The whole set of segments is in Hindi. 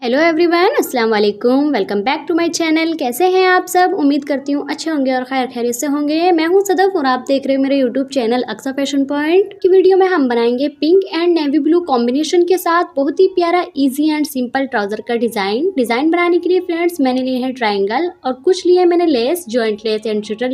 हेलो एवरीवन, अस्सलाम वालेकुम। Welcome back to my channel. कैसे हैं आप सब? उम्मीद करती हूँ अच्छे होंगे और खैर खैरियत से होंगे। मैं हूँ सदफ और आप देख रहे हैं मेरे YouTube channel Aqsa fashion point की वीडियो में हम बनाएंगे pink and navy blue combination के साथ बहुत ही प्यारा इजी एंड सिंपल ट्राउजर का डिजाइन बनाने के लिए फ्रेंड्स मैंने लिए हैं ट्राइंगल और कुछ लिए मैंने less, joint lace and shutter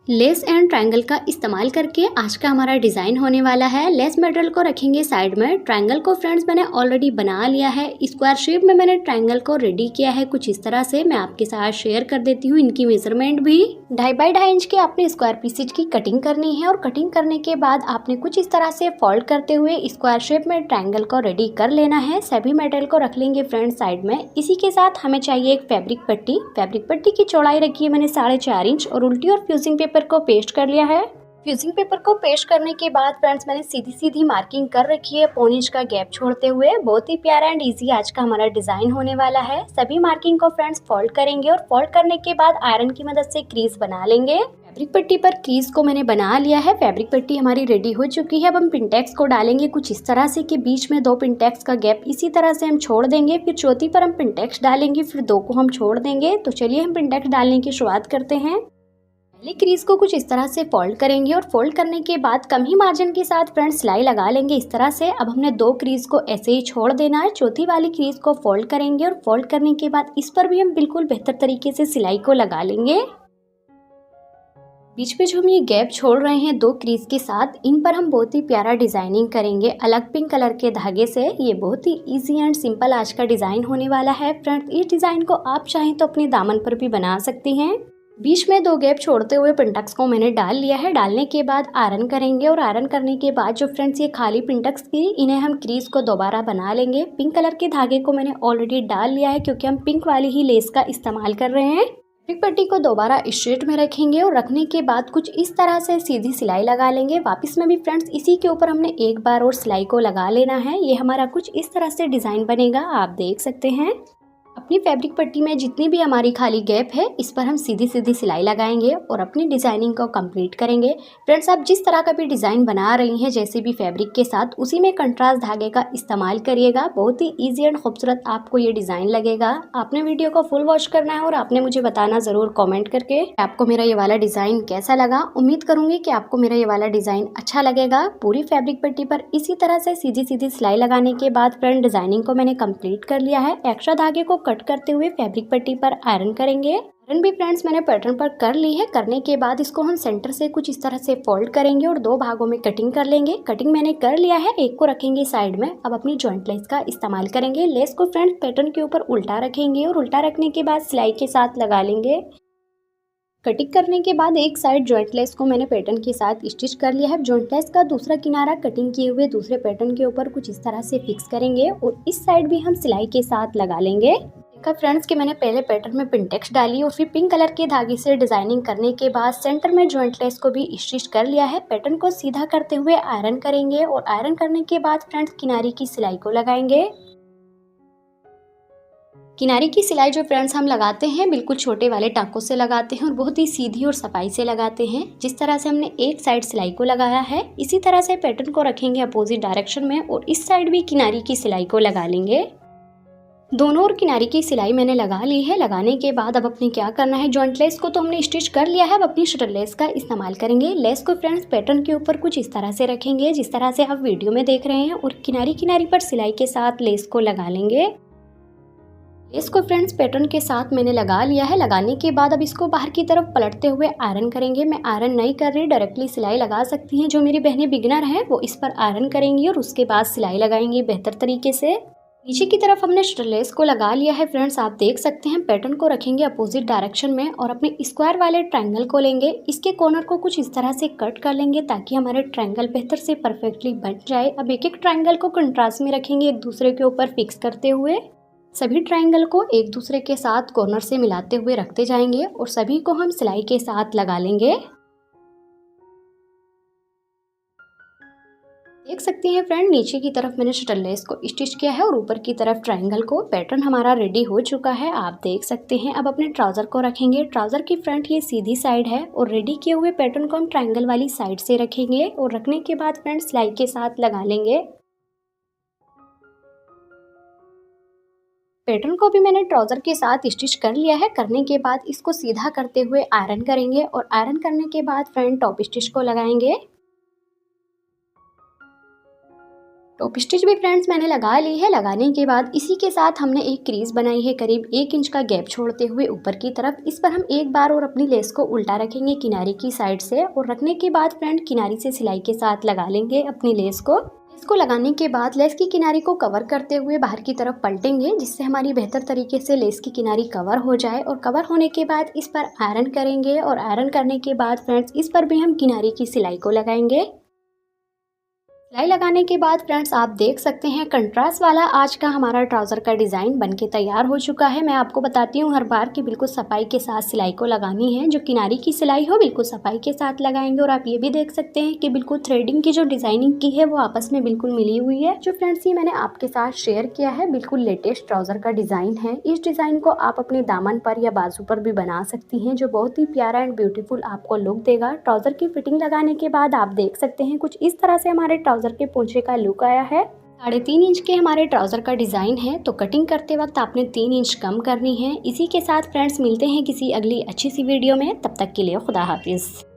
less and triangle का इस्तेमाल करके आज का हमारा डिजाइन होने वाला है। लेस मटेरियल को रखेंगे साइड में। ट्रायंगल को फ्रेंड्स मैंने ऑलरेडी बना लिया है। स्क्वायर शेप में मैंने ट्रायंगल को रेडी किया है कुछ इस तरह से। मैं आपके साथ शेयर कर देती हूँ इनकी मेजरमेंट भी। 2.5 बाई 2.5 इंच के आपने स्क्वायर पीसेज की कटिंग करनी है और कटिंग करने के बाद आपने कुछ इस तरह से फोल्ड करते हुए स्क्वायर शेप में ट्रायंगल को रेडी कर लेना है। सभी मटेरियल को रख लेंगे फ्रेंड्स साइड में। इसी के साथ हमें चाहिए एक फैब्रिक पट्टी। फैब्रिक पट्टी की चौड़ाई रखी है मैंने 4.5 इंच और उल्टी और फ्यूजिंग पेपर को पेस्ट कर लिया है। फ्यूजिंग पेपर को पेस्ट करने के बाद फ्रेंड्स मैंने सीधी सीधी मार्किंग कर रखी है 1.5 इंच का गैप छोड़ते हुए। बहुत ही प्यारा एंड इजी आज का हमारा डिजाइन होने वाला है। सभी मार्किंग को फ्रेंड्स फोल्ड करेंगे और फोल्ड करने के बाद आयरन की मदद से क्रीज बना लेंगे। फैब्रिक पट्टी पर क्रीज को मैंने बना लिया है। फैब्रिक पट्टी हमारी रेडी हो चुकी है। अब हम पिनटेक्स को डालेंगे कुछ इस तरह से कि बीच में 2 पिनटेक्स का गैप इसी तरह से हम छोड़ देंगे। फिर चौथी पर हम पिनटेक्स डालेंगे, फिर 2 को हम छोड़ देंगे। तो चलिए हम पिनटेक्स डालने की शुरुआत करते हैं। पहले क्रीज को कुछ इस तरह से फोल्ड करेंगे और फोल्ड करने के बाद कम ही मार्जिन के साथ फ्रंट सिलाई लगा लेंगे इस तरह से। अब हमने 2 क्रीज को ऐसे ही छोड़ देना है। चौथी वाली क्रीज को फोल्ड करेंगे और फोल्ड करने के बाद इस पर भी हम बिल्कुल बेहतर तरीके से सिलाई को लगा लेंगे। बीच में जो हम ये गैप छोड़ रहे हैं 2 क्रीज के साथ, इन पर हम बहुत ही प्यारा डिजाइनिंग करेंगे अलग पिंक कलर के धागे से। ये बहुत ही इजी एंड सिंपल आज का डिजाइन होने वाला है। फ्रेंड्स इस डिजाइन को आप चाहें तो अपने दामन पर भी बना सकती हैं। बीच में 2 गैप छोड़ते हुए पिंटक्स को मैंने डाल लिया है। डालने के बाद आयरन करेंगे और आयरन करने के बाद जो फ्रेंड्स ये खाली पिंटक्स थी इन्हें हम क्रीज को दोबारा बना लेंगे। पिंक कलर के धागे को मैंने ऑलरेडी डाल लिया है क्योंकि हम पिंक वाली ही लेस का इस्तेमाल कर रहे हैं। फैब्रिक पट्टी को दोबारा स्ट्रेट में रखेंगे और रखने के बाद कुछ इस तरह से सीधी सिलाई लगा लेंगे। वापस में भी फ्रेंड्स इसी के ऊपर हमने एक बार और सिलाई को लगा लेना है। ये हमारा कुछ इस तरह से डिजाइन बनेगा, आप देख सकते हैं। अपनी फैब्रिक पट्टी में जितनी भी हमारी खाली गैप है इस पर हम सीधी सीधी सिलाई लगाएंगे और अपनी डिजाइनिंग को कंप्लीट करेंगे। फ्रेंड्स आप जिस तरह का भी डिजाइन बना रही हैं जैसे भी फैब्रिक के साथ, उसी में कंट्रास्ट धागे का इस्तेमाल करिएगा। बहुत ही इजी एंड खूबसूरत आपको ये डिजाइन लगेगा। आपने वीडियो को फुल वॉच करना है और आपने मुझे बताना जरूर कॉमेंट करके आपको मेरा ये वाला डिजाइन कैसा लगा। उम्मीद करूंगी कि आपको मेरा ये वाला डिजाइन अच्छा लगेगा। पूरी फैब्रिक पट्टी पर इसी तरह से सीधी सीधी सिलाई लगाने के बाद फ्रेंड डिजाइनिंग को मैंने कंप्लीट कर लिया है। एक्स्ट्रा धागे को कट करते हुए फैब्रिक पट्टी पर आयरन करेंगे। आयरन भी फ्रेंड्स मैंने पैटर्न पर कर ली है। करने के बाद इसको हम सेंटर से कुछ इस तरह से फोल्ड करेंगे और 2 भागों में कटिंग कर लेंगे। कटिंग मैंने कर लिया है, एक को रखेंगे साइड में। अब अपनी जॉइंट लेस का इस्तेमाल करेंगे। लेस को फ्रेंड्स पैटर्न के ऊपर उल्टा रखेंगे और उल्टा रखने के बाद सिलाई के साथ लगा लेंगे। कटिंग करने के बाद एक साइड जॉइंट लेस को मैंने पैटर्न के साथ स्टिच कर लिया है। जॉइंट लेस का दूसरा किनारा कटिंग किए हुए दूसरे पैटर्न के ऊपर कुछ इस तरह से फिक्स करेंगे और इस साइड भी हम सिलाई के साथ लगा लेंगे। देखा फ्रेंड्स कि मैंने पहले पैटर्न में पिनटेक्स डाली और फिर पिंक कलर के धागे से डिजाइनिंग करने के बाद सेंटर में जॉइंट लेस को भी स्टिच कर लिया है। पैटर्न को सीधा करते हुए आयरन करेंगे और आयरन करने के बाद फ्रेंड्स किनारे की सिलाई को लगाएंगे। किनारे की सिलाई जो फ्रेंड्स हम लगाते हैं बिल्कुल छोटे वाले टाकों से लगाते हैं और बहुत ही सीधी और सफाई से लगाते हैं। जिस तरह से हमने एक साइड सिलाई को लगाया है इसी तरह से पैटर्न को रखेंगे अपोजिट डायरेक्शन में और इस साइड भी किनारे की सिलाई को लगा लेंगे। दोनों और किनारे की सिलाई मैंने लगा ली है। लगाने के बाद अब अपने क्या करना है, जॉइंट लेस को तो हमने स्टिच कर लिया है। अब अपनी शटर लेस का इस्तेमाल करेंगे। लेस को फ्रेंड्स पैटर्न के ऊपर कुछ इस तरह से रखेंगे जिस तरह से आप वीडियो में देख रहे हैं और किनारी पर सिलाई के साथ लेस को लगा लेंगे। लेस को फ्रेंड्स पैटर्न के साथ मैंने लगा लिया है। लगाने के बाद अब इसको बाहर की तरफ पलटते हुए आयरन करेंगे। मैं आयरन नहीं कर रही, डायरेक्टली सिलाई लगा सकती हैं। जो मेरी बहनें बिगिनर हैं वो इस पर आयरन करेंगी और उसके बाद सिलाई लगाएंगी बेहतर तरीके से। नीचे की तरफ हमने शटर लेस को लगा लिया है। फ्रेंड्स आप देख सकते हैं पैटर्न को रखेंगे अपोजिट डायरेक्शन में और अपने स्क्वायर वाले ट्रायंगल को लेंगे। इसके कॉर्नर को कुछ इस तरह से कट कर लेंगे ताकि हमारे ट्रायंगल बेहतर से परफेक्टली बन जाए। अब एक एक ट्रायंगल को कंट्रास्ट में रखेंगे एक दूसरे के ऊपर फिक्स करते हुए। सभी ट्रायंगल को एक दूसरे के साथ कॉर्नर से मिलाते हुए रखते जाएंगे और सभी को हम सिलाई के साथ लगा लेंगे। देख सकते हैं फ्रेंड नीचे की तरफ मैंने शटर लेस को स्टिच किया है और ऊपर की तरफ ट्रायंगल को। पैटर्न हमारा रेडी हो चुका है, आप देख सकते हैं। अब अपने ट्राउजर को रखेंगे। ट्राउजर की फ्रंट ये सीधी साइड है और रेडी किए हुए पैटर्न को हम ट्रायंगल वाली साइड से रखेंगे और रखने के बाद फ्रेंड सिलाई के साथ लगा लेंगे। पैटर्न को भी मैंने ट्राउज़र के साथ स्टिच कर लिया है। करने के बाद इसको सीधा करते हुए आयरन करेंगे और आयरन करने के बाद फ्रंट टॉप स्टिच को लगाएंगे। टॉप स्टिच भी फ्रेंड्स मैंने लगा ली है। लगाने के बाद इसी के साथ हमने एक क्रीज बनाई है करीब 1 इंच का गैप छोड़ते हुए ऊपर की तरफ। इस पर हम एक बार और अपनी लेस को उल्टा रखेंगे किनारे की साइड से, और रखने के बाद फ्रेंड किनारी से सिलाई के साथ लगा लेंगे अपनी लेस को। इसको लगाने के बाद लेस की किनारी को कवर करते हुए बाहर की तरफ पलटेंगे, जिससे हमारी बेहतर तरीके से लेस की किनारी कवर हो जाए। और कवर होने के बाद इस पर आयरन करेंगे, और आयरन करने के बाद फ्रेंड्स इस पर भी हम किनारी की सिलाई को लगाएंगे। सिलाई लगाने के बाद फ्रेंड्स आप देख सकते हैं कंट्रास्ट वाला आज का हमारा ट्राउज़र का डिज़ाइन बनके तैयार हो चुका है। मैं आपको बताती हूँ हर बार कि बिल्कुल सफाई के साथ सिलाई को लगानी है। जो किनारी की सिलाई हो बिल्कुल सफाई के साथ लगाएंगे। और आप ये भी देख सकते हैं कि बिल्कुल थ्रेडिंग की जो डिज़ाइनिंग की है वो आपस में बिल्कुल मिली हुई है। जो फ्रेंड्स ये मैंने आपके साथ शेयर किया है बिल्कुल लेटेस्ट ट्राउज़र का डिज़ाइन है। इस डिज़ाइन को आप अपने दामन पर या बाजू पर भी बना सकती हैं, जो बहुत ही प्यारा एंड ब्यूटीफुल आपको लुक देगा। ट्राउज़र की फिटिंग लगाने के बाद आप देख सकते हैं कुछ इस तरह से हमारे ट्राउज़र के पोंछे का लुक आया है। 3.5 इंच के हमारे ट्राउज़र का डिज़ाइन है, तो कटिंग करते वक्त आपने 3 इंच कम करनी है। इसी के साथ फ्रेंड्स मिलते हैं किसी अगली अच्छी सी वीडियो में, तब तक के लिए खुदा हाफिज़।